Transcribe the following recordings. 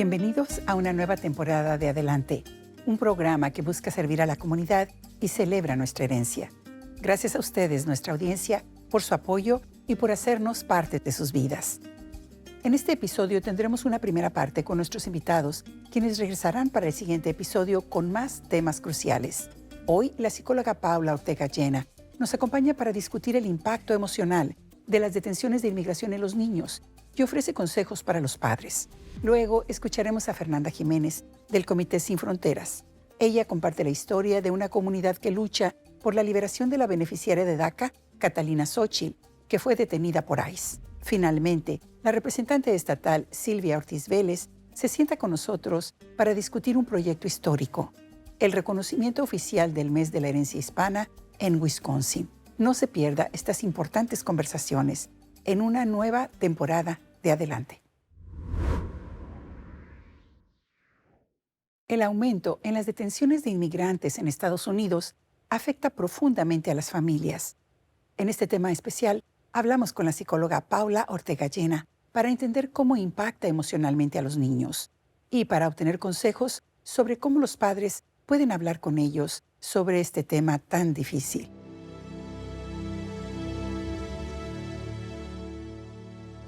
Bienvenidos a una nueva temporada de Adelante, un programa que busca servir a la comunidad y celebra nuestra herencia. Gracias a ustedes, nuestra audiencia, por su apoyo y por hacernos parte de sus vidas. En este episodio tendremos una primera parte con nuestros invitados, quienes regresarán para el siguiente episodio con más temas cruciales. Hoy, la psicóloga Paula Ortega Llena nos acompaña para discutir el impacto emocional de las detenciones de inmigración en los niños y ofrece consejos para los padres. Luego, escucharemos a Fernanda Jiménez, del Comité Sin Fronteras. Ella comparte la historia de una comunidad que lucha por la liberación de la beneficiaria de DACA, Catalina Xochitl, que fue detenida por ICE. Finalmente, la representante estatal Silvia Ortiz Vélez se sienta con nosotros para discutir un proyecto histórico, el reconocimiento oficial del Mes de la Herencia Hispana en Wisconsin. No se pierda estas importantes conversaciones en una nueva temporada de Adelante. El aumento en las detenciones de inmigrantes en Estados Unidos afecta profundamente a las familias. En este tema especial, hablamos con la psicóloga Paula Ortega Llena para entender cómo impacta emocionalmente a los niños y para obtener consejos sobre cómo los padres pueden hablar con ellos sobre este tema tan difícil.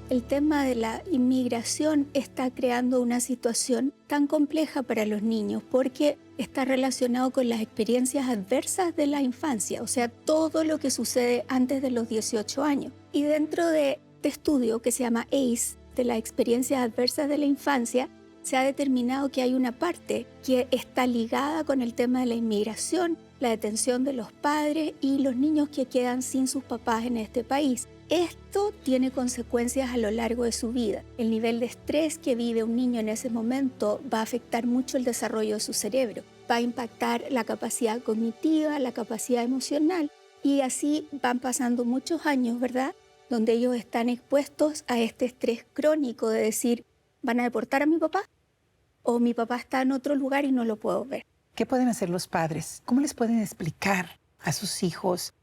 El tema de la inmigración está creando una situación tan compleja para los niños porque está relacionado con las experiencias adversas de la infancia, o sea, todo lo que sucede antes de los 18 años. Y dentro de este estudio que se llama ACE, de las experiencias adversas de la infancia, se ha determinado que hay una parte que está ligada con el tema de la inmigración, la detención de los padres y los niños que quedan sin sus papás en este país. Esto tiene consecuencias a lo largo de su vida. El nivel de estrés que vive un niño en ese momento va a afectar mucho el desarrollo de su cerebro. Va a impactar la capacidad cognitiva, la capacidad emocional y así van pasando muchos años, ¿verdad? Donde ellos están expuestos a este estrés crónico de decir, ¿van a deportar a mi papá? O mi papá está en otro lugar y no lo puedo ver. ¿Qué pueden hacer los padres? ¿Cómo les pueden explicar a sus hijos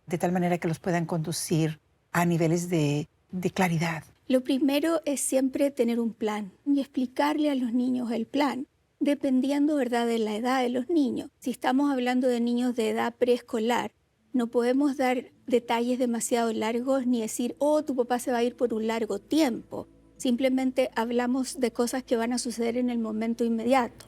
de tal manera que los puedan conducir a niveles de claridad? Lo primero es siempre tener un plan y explicarle a los niños el plan, dependiendo, ¿verdad?, de la edad de los niños. Si estamos hablando de niños de edad preescolar, no podemos dar detalles demasiado largos ni decir, oh, tu papá se va a ir por un largo tiempo. Simplemente hablamos de cosas que van a suceder en el momento inmediato.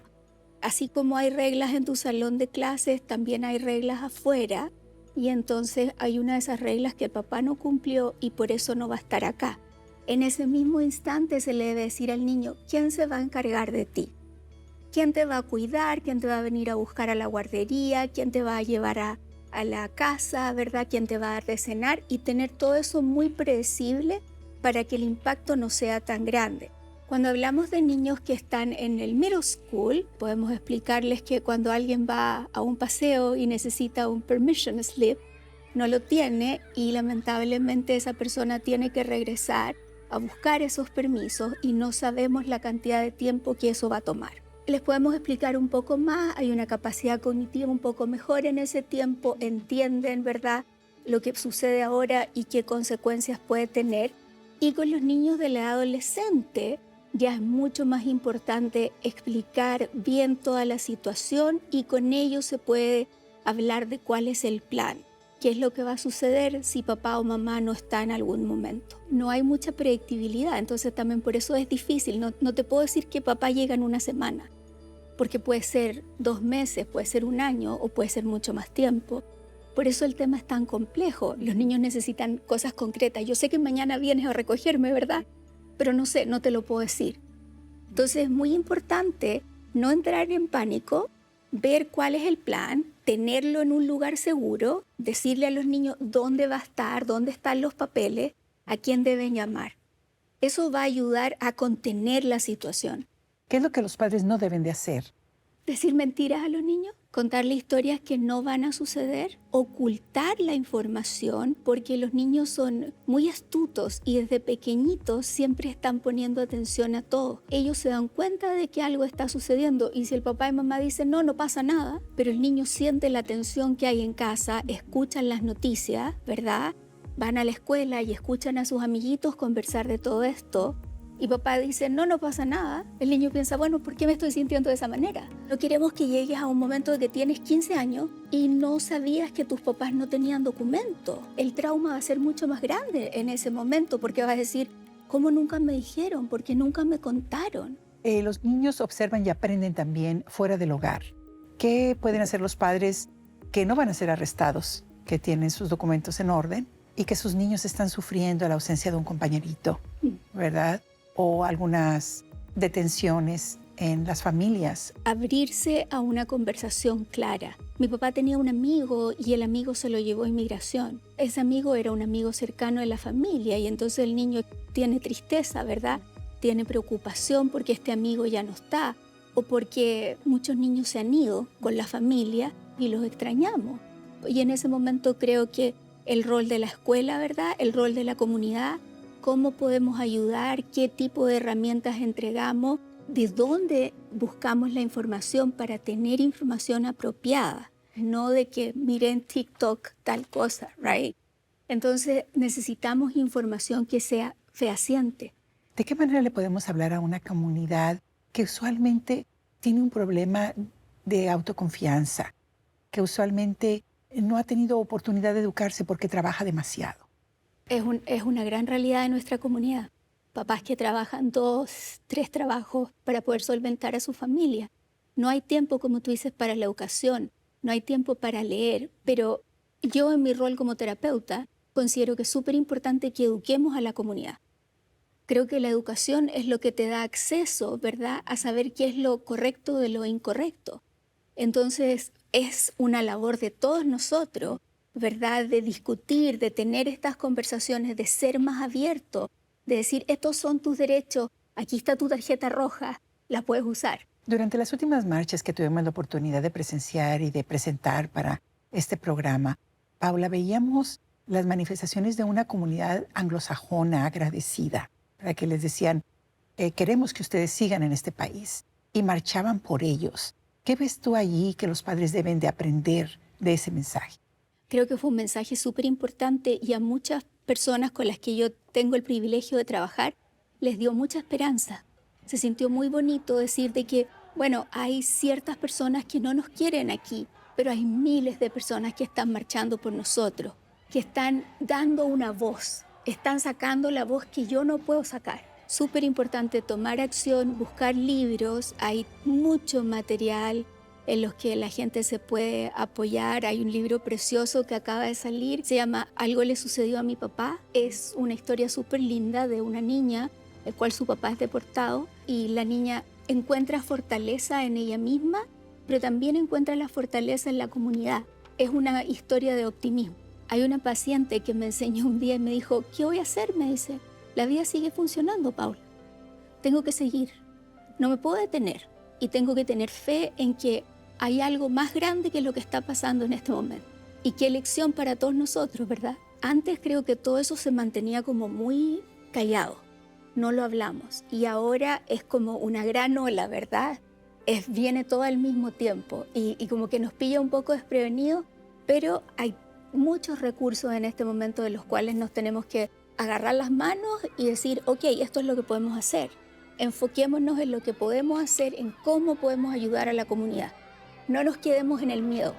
Así como hay reglas en tu salón de clases, también hay reglas afuera. Y entonces hay una de esas reglas que el papá no cumplió y por eso no va a estar acá. En ese mismo instante se le debe decir al niño, ¿quién se va a encargar de ti? ¿Quién te va a cuidar? ¿Quién te va a venir a buscar a la guardería? ¿Quién te va a llevar a la casa? ¿Verdad? ¿Quién te va a dar de cenar? Y tener todo eso muy predecible para que el impacto no sea tan grande. Cuando hablamos de niños que están en el middle school, podemos explicarles que cuando alguien va a un paseo y necesita un permission slip, no lo tiene y lamentablemente esa persona tiene que regresar a buscar esos permisos y no sabemos la cantidad de tiempo que eso va a tomar. Les podemos explicar un poco más, hay una capacidad cognitiva un poco mejor en ese tiempo, entienden, ¿verdad?, lo que sucede ahora y qué consecuencias puede tener. Y con los niños de la edad adolescente, ya es mucho más importante explicar bien toda la situación y con ellos se puede hablar de cuál es el plan, qué es lo que va a suceder si papá o mamá no está en algún momento. No hay mucha predictibilidad, entonces también por eso es difícil. No te puedo decir que papá llega en una semana, porque puede ser 2 meses, puede ser 1 año o puede ser mucho más tiempo. Por eso el tema es tan complejo. Los niños necesitan cosas concretas. Yo sé que mañana vienes a recogerme, ¿verdad? Pero no sé, no te lo puedo decir. Entonces es muy importante no entrar en pánico, ver cuál es el plan, tenerlo en un lugar seguro, decirle a los niños dónde va a estar, dónde están los papeles, a quién deben llamar. Eso va a ayudar a contener la situación. ¿Qué es lo que los padres no deben de hacer? Decir mentiras a los niños, contarle historias que no van a suceder, ocultar la información, porque los niños son muy astutos y desde pequeñitos siempre están poniendo atención a todo. Ellos se dan cuenta de que algo está sucediendo y si el papá y mamá dicen no pasa nada, pero el niño siente la tensión que hay en casa, escuchan las noticias, ¿verdad? Van a la escuela y escuchan a sus amiguitos conversar de todo esto. y papá dice, no, no pasa nada, el niño piensa, bueno, ¿por qué me estoy sintiendo de esa manera? No queremos que llegues a un momento de que tienes 15 años y no sabías que tus papás no tenían documento. El trauma va a ser mucho más grande en ese momento porque vas a decir, ¿cómo nunca me dijeron? ¿Por qué nunca me contaron? Los niños observan y aprenden también fuera del hogar. ¿Qué pueden hacer los padres que no van a ser arrestados, que tienen sus documentos en orden y que sus niños están sufriendo la ausencia de un compañerito, ¿verdad? O algunas detenciones en las familias? Abrirse a una conversación clara. Mi papá tenía un amigo y el amigo se lo llevó a inmigración. Ese amigo era un amigo cercano de la familia y entonces el niño tiene tristeza, ¿verdad? Tiene preocupación porque este amigo ya no está o porque muchos niños se han ido con la familia y los extrañamos. Y en ese momento creo que el rol de la escuela, ¿verdad? El rol de la comunidad, cómo podemos ayudar, qué tipo de herramientas entregamos, de dónde buscamos la información para tener información apropiada, no de que miren TikTok tal cosa, ¿right? Entonces necesitamos información que sea fehaciente. ¿De qué manera le podemos hablar a una comunidad que usualmente tiene un problema de autoconfianza, que usualmente no ha tenido oportunidad de educarse porque trabaja demasiado? Es una gran realidad de nuestra comunidad. Papás que trabajan 2, 3 trabajos para poder solventar a su familia. No hay tiempo, como tú dices, para la educación, no hay tiempo para leer, pero yo en mi rol como terapeuta considero que es súper importante que eduquemos a la comunidad. Creo que la educación es lo que te da acceso, ¿verdad?, a saber qué es lo correcto de lo incorrecto. Entonces, es una labor de todos nosotros, ¿verdad?, de discutir, de tener estas conversaciones, de ser más abierto, de decir, estos son tus derechos, aquí está tu tarjeta roja, la puedes usar. Durante las últimas marchas que tuvimos la oportunidad de presenciar y de presentar para este programa, Paula, veíamos las manifestaciones de una comunidad anglosajona agradecida, para que les decían, queremos que ustedes sigan en este país, y marchaban por ellos. ¿Qué ves tú allí que los padres deben de aprender de ese mensaje? Creo que fue un mensaje súper importante y a muchas personas con las que yo tengo el privilegio de trabajar les dio mucha esperanza. Se sintió muy bonito decir de que, bueno, hay ciertas personas que no nos quieren aquí, pero hay miles de personas que están marchando por nosotros, que están dando una voz, están sacando la voz que yo no puedo sacar. Súper importante tomar acción, buscar libros, hay mucho material en los que la gente se puede apoyar. Hay un libro precioso que acaba de salir, se llama Algo le sucedió a mi papá. Es una historia súper linda de una niña, el cual su papá es deportado, y la niña encuentra fortaleza en ella misma, pero también encuentra la fortaleza en la comunidad. Es una historia de optimismo. Hay una paciente que me enseñó un día y me dijo, ¿qué voy a hacer? Me dice, la vida sigue funcionando, Paula. Tengo que seguir, no me puedo detener y tengo que tener fe en que hay algo más grande que lo que está pasando en este momento. Y qué lección para todos nosotros, ¿verdad? Antes creo que todo eso se mantenía como muy callado, no lo hablamos. Y ahora es como una gran ola, ¿verdad? Viene todo al mismo tiempo y como que nos pilla un poco desprevenidos, pero hay muchos recursos en este momento de los cuales nos tenemos que agarrar las manos y decir, ok, esto es lo que podemos hacer. Enfoquémonos en lo que podemos hacer, en cómo podemos ayudar a la comunidad. No nos quedemos en el miedo.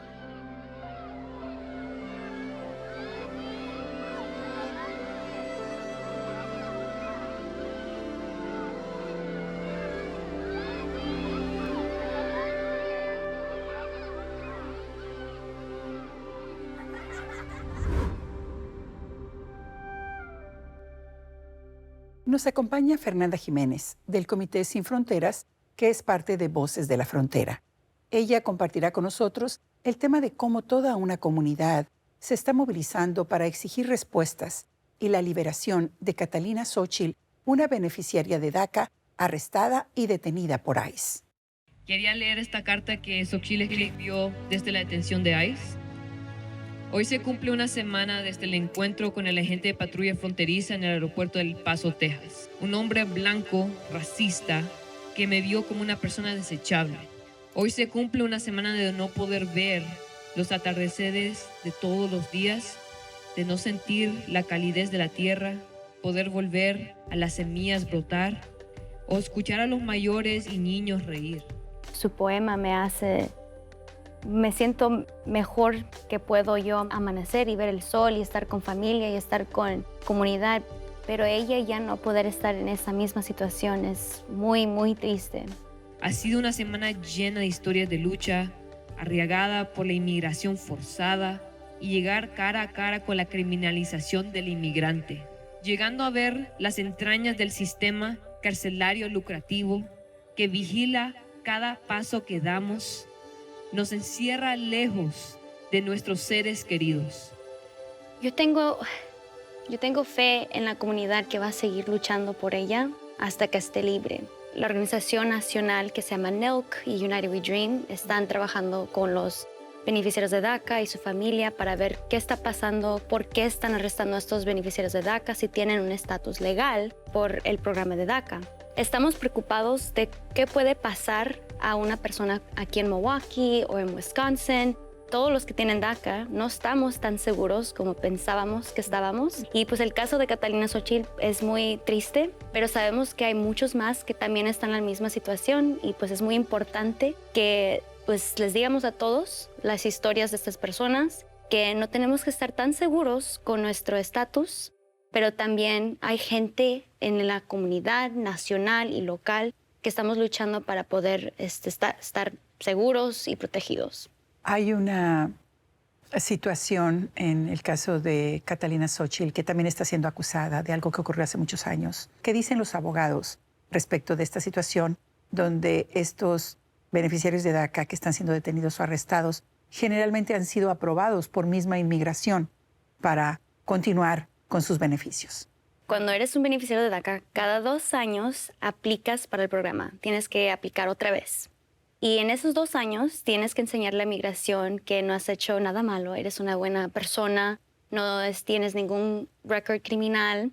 Nos acompaña Fernanda Jiménez, del Comité Sin Fronteras, que es parte de Voces de la Frontera. Ella compartirá con nosotros el tema de cómo toda una comunidad se está movilizando para exigir respuestas y la liberación de Catalina Xochitl, una beneficiaria de DACA arrestada y detenida por ICE. Quería leer esta carta que Xochitl escribió desde la detención de ICE. Hoy se cumple una semana desde el encuentro con el agente de patrulla fronteriza en el aeropuerto de El Paso, Texas. Un hombre blanco, racista, que me vio como una persona desechable. Hoy se cumple una semana de no poder ver los atardeceres de todos los días, de no sentir la calidez de la tierra, poder volver a las semillas brotar o escuchar a los mayores y niños reír. Su poema me siento mejor, que puedo yo amanecer y ver el sol y estar con familia y estar con comunidad, pero ella ya no poder estar en esa misma situación es muy, muy triste. Ha sido una semana llena de historias de lucha, arriesgada por la inmigración forzada y llegar cara a cara con la criminalización del inmigrante, llegando a ver las entrañas del sistema carcelario lucrativo que vigila cada paso que damos, nos encierra lejos de nuestros seres queridos. Yo tengo fe en la comunidad que va a seguir luchando por ella hasta que esté libre. La organización nacional que se llama NILC y United We Dream están trabajando con los beneficiarios de DACA y su familia para ver qué está pasando, por qué están arrestando a estos beneficiarios de DACA si tienen un estatus legal por el programa de DACA. Estamos preocupados de qué puede pasar a una persona aquí en Milwaukee o en Wisconsin. Todos los que tienen DACA no estamos tan seguros como pensábamos que estábamos. Y pues el caso de Catalina Xochitl es muy triste, pero sabemos que hay muchos más que también están en la misma situación y pues es muy importante que pues les digamos a todos las historias de estas personas, que no tenemos que estar tan seguros con nuestro estatus, pero también hay gente en la comunidad nacional y local que estamos luchando para poder estar seguros y protegidos. Hay una situación en el caso de Catalina Xochitl que también está siendo acusada de algo que ocurrió hace muchos años. ¿Qué dicen los abogados respecto de esta situación donde estos beneficiarios de DACA que están siendo detenidos o arrestados generalmente han sido aprobados por misma inmigración para continuar con sus beneficios? Cuando eres un beneficiario de DACA, cada 2 años aplicas para el programa. Tienes que aplicar otra vez. Y en esos 2 años tienes que enseñarle a la migración que no has hecho nada malo, eres una buena persona, no tienes ningún récord criminal.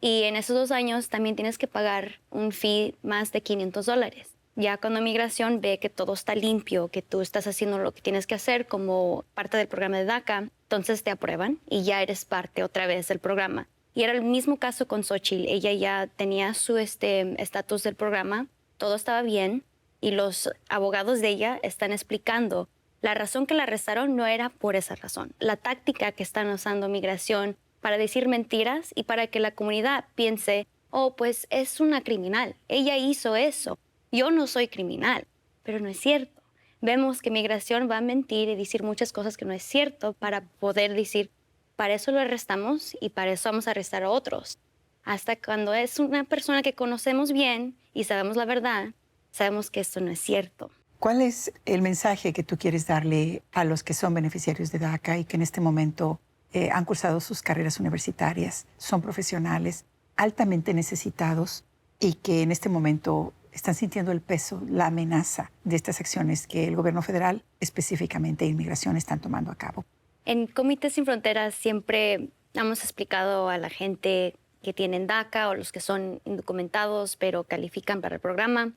Y en esos 2 años también tienes que pagar un fee más de $500. Ya cuando migración ve que todo está limpio, que tú estás haciendo lo que tienes que hacer como parte del programa de DACA, entonces te aprueban y ya eres parte otra vez del programa. Y era el mismo caso con Xochitl. Ella ya tenía su estatus del programa, todo estaba bien. Y los abogados de ella están explicando la razón que la arrestaron no era por esa razón. La táctica que están usando migración para decir mentiras y para que la comunidad piense, oh, pues es una criminal, ella hizo eso, yo no soy criminal. Pero no es cierto. Vemos que migración va a mentir y decir muchas cosas que no es cierto para poder decir, para eso lo arrestamos y para eso vamos a arrestar a otros. Hasta cuando es una persona que conocemos bien y sabemos la verdad, sabemos que esto no es cierto. ¿Cuál es el mensaje que tú quieres darle a los que son beneficiarios de DACA y que en este momento han cursado sus carreras universitarias, son profesionales altamente necesitados y que en este momento están sintiendo el peso, la amenaza de estas acciones que el gobierno federal, específicamente Inmigración, están tomando a cabo? En Comités Sin Fronteras siempre hemos explicado a la gente que tienen DACA o los que son indocumentados pero califican para el programa,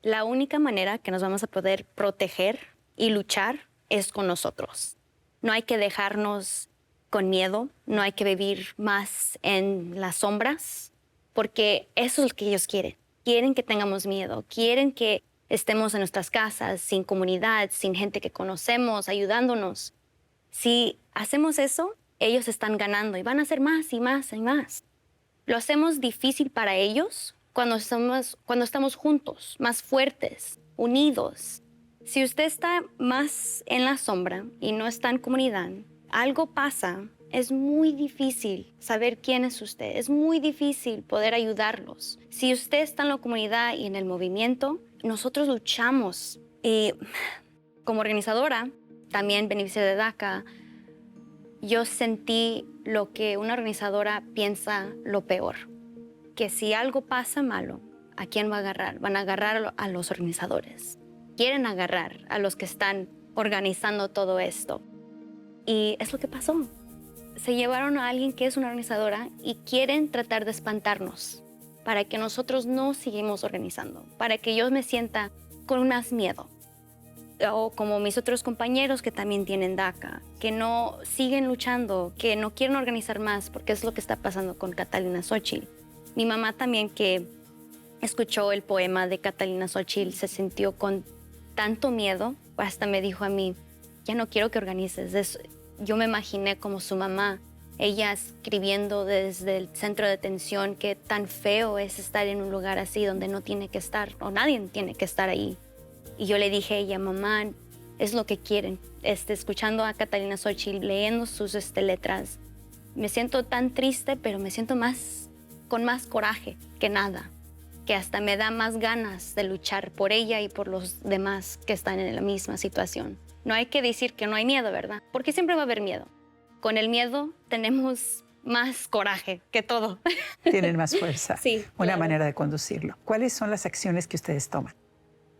la única manera que nos vamos a poder proteger y luchar es con nosotros. No hay que dejarnos con miedo, no hay que vivir más en las sombras, porque eso es lo que ellos quieren. Quieren que tengamos miedo, quieren que estemos en nuestras casas, sin comunidad, sin gente que conocemos, ayudándonos. Si hacemos eso, ellos están ganando y van a hacer más y más y más. Lo hacemos difícil para ellos cuando estamos juntos, más fuertes, unidos. Si usted está más en la sombra y no está en comunidad, algo pasa. Es muy difícil saber quién es usted. Es muy difícil poder ayudarlos. Si usted está en la comunidad y en el movimiento, nosotros luchamos. Y como organizadora, también beneficiaria de DACA, yo sentí lo que una organizadora piensa lo peor. Que si algo pasa malo, ¿a quién va a agarrar? Van a agarrar a los organizadores. Quieren agarrar a los que están organizando todo esto. Y es lo que pasó. Se llevaron a alguien que es una organizadora y quieren tratar de espantarnos para que nosotros no sigamos organizando, para que yo me sienta con más miedo. o como mis otros compañeros que también tienen DACA, que no siguen luchando, que no quieren organizar más, porque es lo que está pasando con Catalina Xochitl. Mi mamá también, que escuchó el poema de Catalina Xochitl, se sintió con tanto miedo, hasta me dijo a mí, ya no quiero que organices. Yo me imaginé como su mamá, ella escribiendo desde el centro de detención que tan feo es estar en un lugar así donde no tiene que estar, o nadie tiene que estar ahí. Y yo le dije a ella, mamá, es lo que quieren. Escuchando a Catalina Xochitl, leyendo sus letras, me siento tan triste, pero me siento con más coraje que nada, que hasta me da más ganas de luchar por ella y por los demás que están en la misma situación. No hay que decir que no hay miedo, ¿verdad? Porque siempre va a haber miedo. Con el miedo tenemos más coraje que todo. Tienen más fuerza. Sí, Una claro. manera de conducirlo. ¿Cuáles son las acciones que ustedes toman?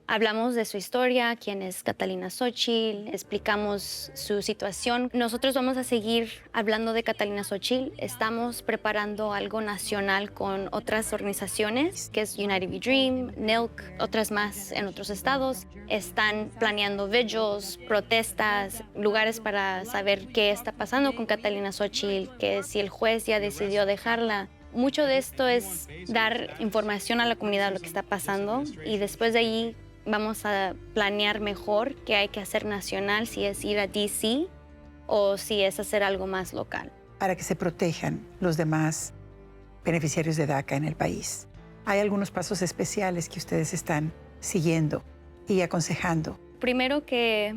Hablamos de su historia, quién es Catalina Xochitl, explicamos su situación. Nosotros vamos a seguir hablando de Catalina Xochitl. Estamos preparando algo nacional con otras organizaciones, que es United We Dream, NILC, otras más en otros estados. Están planeando vigils, protestas, lugares para saber qué está pasando con Catalina Xochitl, que si el juez ya decidió dejarla. Mucho de esto es dar información a la comunidad de lo que está pasando y después de ahí vamos a planear mejor qué hay que hacer nacional, si es ir a DC o si es hacer algo más local. Para que se protejan los demás beneficiarios de DACA en el país. ¿Hay algunos pasos especiales que ustedes están siguiendo y aconsejando? Primero que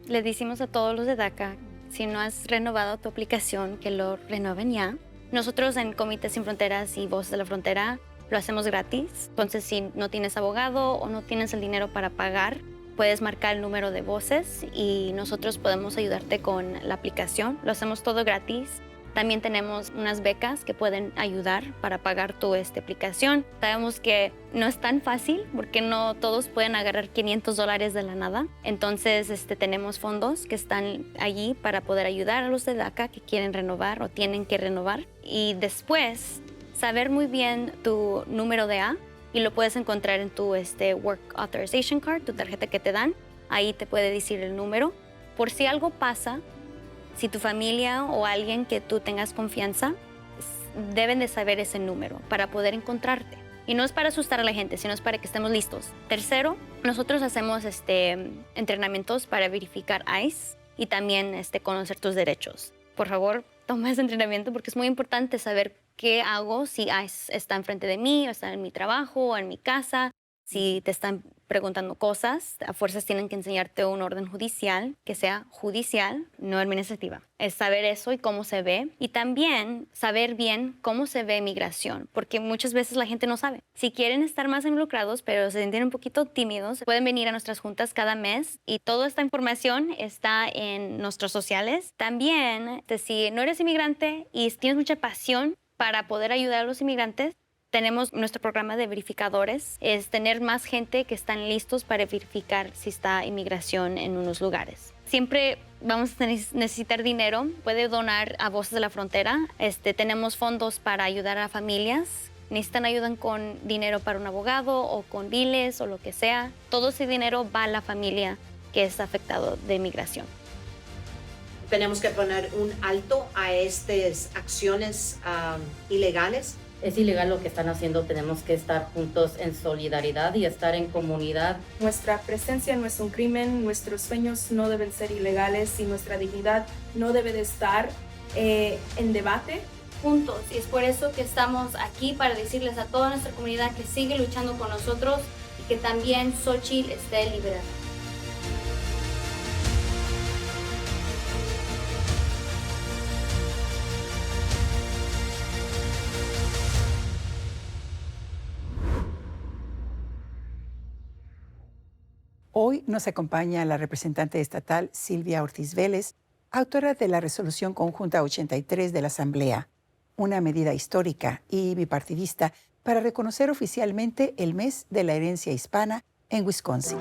le decimos a todos los de DACA, si no has renovado tu aplicación, que lo renueven ya. Nosotros en Comité Sin Fronteras y Voces de la Frontera lo hacemos gratis. Entonces, si no tienes abogado o no tienes el dinero para pagar, puedes marcar el número de voces y nosotros podemos ayudarte con la aplicación. Lo hacemos todo gratis. También tenemos unas becas que pueden ayudar para pagar tu aplicación. Sabemos que no es tan fácil porque no todos pueden agarrar $500 de la nada. Entonces tenemos fondos que están allí para poder ayudar a los de DACA que quieren renovar o tienen que renovar. Y después, saber muy bien tu número de A y lo puedes encontrar en tu Work Authorization Card, tu tarjeta que te dan. Ahí te puede decir el número. Por si algo pasa, si tu familia o alguien que tú tengas confianza, deben de saber ese número para poder encontrarte. Y no es para asustar a la gente, sino es para que estemos listos. Tercero, nosotros hacemos entrenamientos para verificar ICE y también conocer tus derechos. Por favor, toma ese entrenamiento porque es muy importante saber qué hago si ICE está enfrente de mí, o está en mi trabajo o en mi casa. Si te están preguntando cosas, a fuerzas tienen que enseñarte un orden judicial, que sea judicial, no administrativa. Es saber eso y cómo se ve. Y también saber bien cómo se ve migración, porque muchas veces la gente no sabe. Si quieren estar más involucrados, pero se sienten un poquito tímidos, pueden venir a nuestras juntas cada mes y toda esta información está en nuestros sociales. También, si no eres inmigrante y tienes mucha pasión para poder ayudar a los inmigrantes, tenemos nuestro programa de verificadores, es tener más gente que están listos para verificar si está inmigración en unos lugares. Siempre vamos a necesitar dinero, puede donar a Voces de la Frontera. Tenemos fondos para ayudar a familias. Necesitan ayuda con dinero para un abogado o con biles o lo que sea. Todo ese dinero va a la familia que es afectado de inmigración. Tenemos que poner un alto a estas acciones ilegales. Es ilegal lo que están haciendo, tenemos que estar juntos en solidaridad y estar en comunidad. Nuestra presencia no es un crimen, nuestros sueños no deben ser ilegales y nuestra dignidad no debe de estar en debate. Juntos, y es por eso que estamos aquí para decirles a toda nuestra comunidad que sigue luchando con nosotros y que también Xochitl esté liberada. Hoy nos acompaña la representante estatal Silvia Ortiz Vélez, autora de la Resolución Conjunta 83 de la Asamblea, una medida histórica y bipartidista para reconocer oficialmente el mes de la herencia hispana en Wisconsin.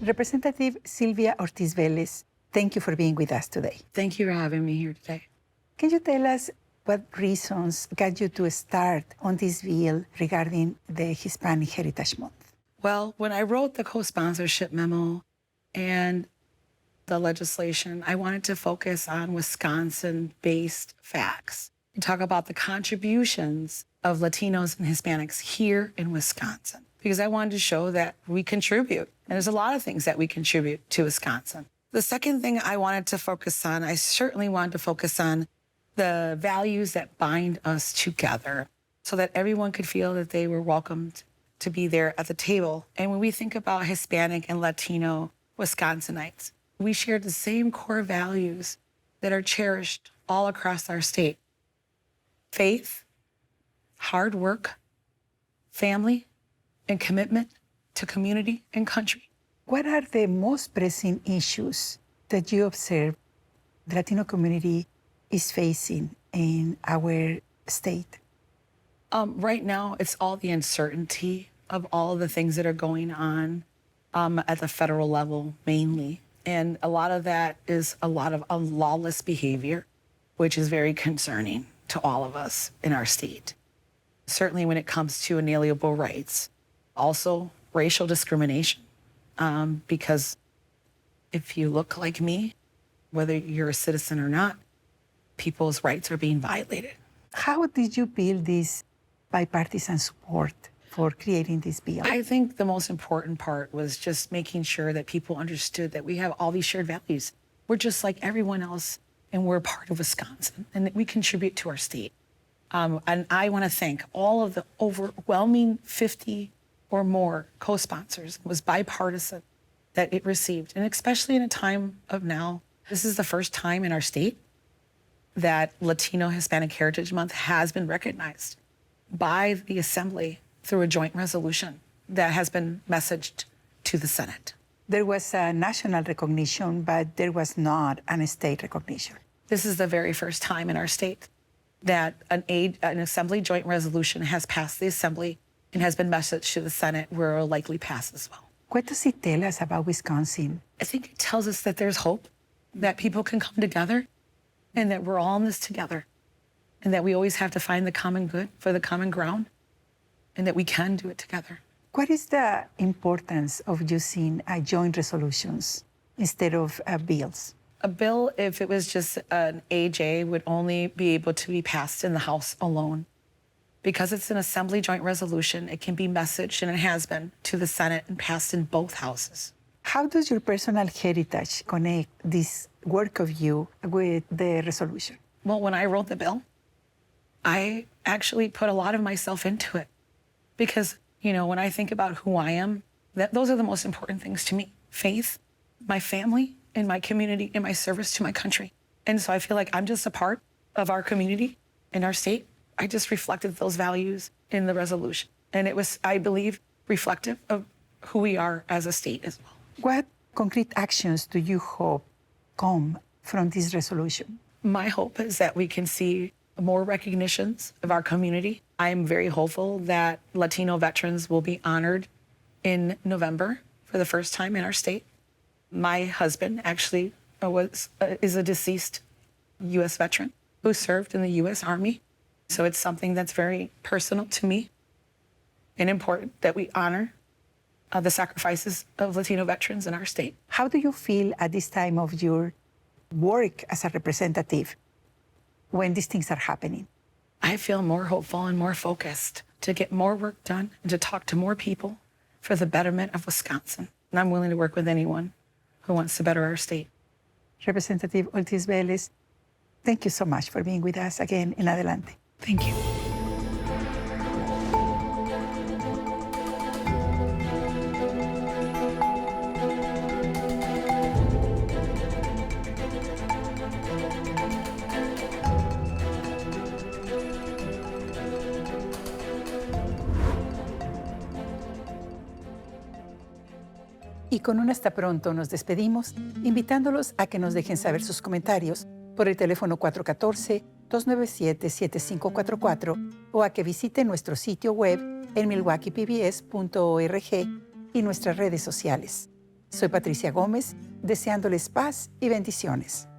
Representative Sylvia Ortiz Vélez, thank you for being with us today. Thank you for having me here today. Can you tell us what reasons got you to start on this bill regarding the Hispanic Heritage Month? Well, when I wrote the co-sponsorship memo and the legislation, I wanted to focus on Wisconsin-based facts and talk about the contributions of Latinos and Hispanics here in Wisconsin, because I wanted to show that we contribute. And there's a lot of things that we contribute to Wisconsin. The second thing I wanted to focus on, I certainly wanted to focus on the values that bind us together so that everyone could feel that they were welcomed to be there at the table. And when we think about Hispanic and Latino Wisconsinites, we share the same core values that are cherished all across our state: faith, hard work, family, and commitment to community and country. What are the most pressing issues that you observe the Latino community is facing in our state? Right now, it's all the uncertainty of all of the things that are going on at the federal level mainly. And a lot of that is a lot of lawless behavior, which is very concerning to all of us in our state. Certainly when it comes to inalienable rights. Also, racial discrimination, because if you look like me, whether you're a citizen or not, people's rights are being violated. How did you build this bipartisan support for creating this bill? I think the most important part was just making sure that people understood that we have all these shared values. We're just like everyone else, and we're a part of Wisconsin, and that we contribute to our state. And I want to thank all of the overwhelming 50 or more co-sponsors. It was bipartisan that it received, and especially in a time of now, this is the first time in our state that Latino Hispanic Heritage Month has been recognized by the Assembly through a joint resolution that has been messaged to the Senate. There was a national recognition, but there was not a state recognition. This is the very first time in our state that an Assembly joint resolution has passed the Assembly and has been messaged to the Senate, where it will likely pass as well. What does it tell us about Wisconsin? I think it tells us that there's hope, that people can come together, and that we're all in this together, and that we always have to find the common good for the common ground, and that we can do it together. What is the importance of using joint resolutions instead of bills? A bill, if it was just an AJ, would only be able to be passed in the House alone. Because it's an Assembly joint resolution, it can be messaged, and it has been, to the Senate and passed in both houses. How does your personal heritage connect this work of you with the resolution? Well, when I wrote the bill, I actually put a lot of myself into it. Because, when I think about who I am, those are the most important things to me: faith, my family, and my community, and my service to my country. And so I feel like I'm just a part of our community and our state. I just reflected those values in the resolution. And it was, I believe, reflective of who we are as a state as well. What concrete actions do you hope come from this resolution? My hope is that we can see more recognitions of our community. I am very hopeful that Latino veterans will be honored in November for the first time in our state. My husband actually is a deceased U.S. veteran who served in the U.S. Army. So it's something that's very personal to me and important that we honor the sacrifices of Latino veterans in our state. How do you feel at this time of your work as a representative when these things are happening? I feel more hopeful and more focused to get more work done and to talk to more people for the betterment of Wisconsin. And I'm willing to work with anyone who wants to better our state. Representative Ortiz Vélez, thank you so much for being with us again in Adelante. Thank you. Y con un hasta pronto nos despedimos, invitándolos a que nos dejen saber sus comentarios por el teléfono 414-297-7544 o a que visiten nuestro sitio web en milwaukeepbs.org y nuestras redes sociales. Soy Patricia Gómez, deseándoles paz y bendiciones.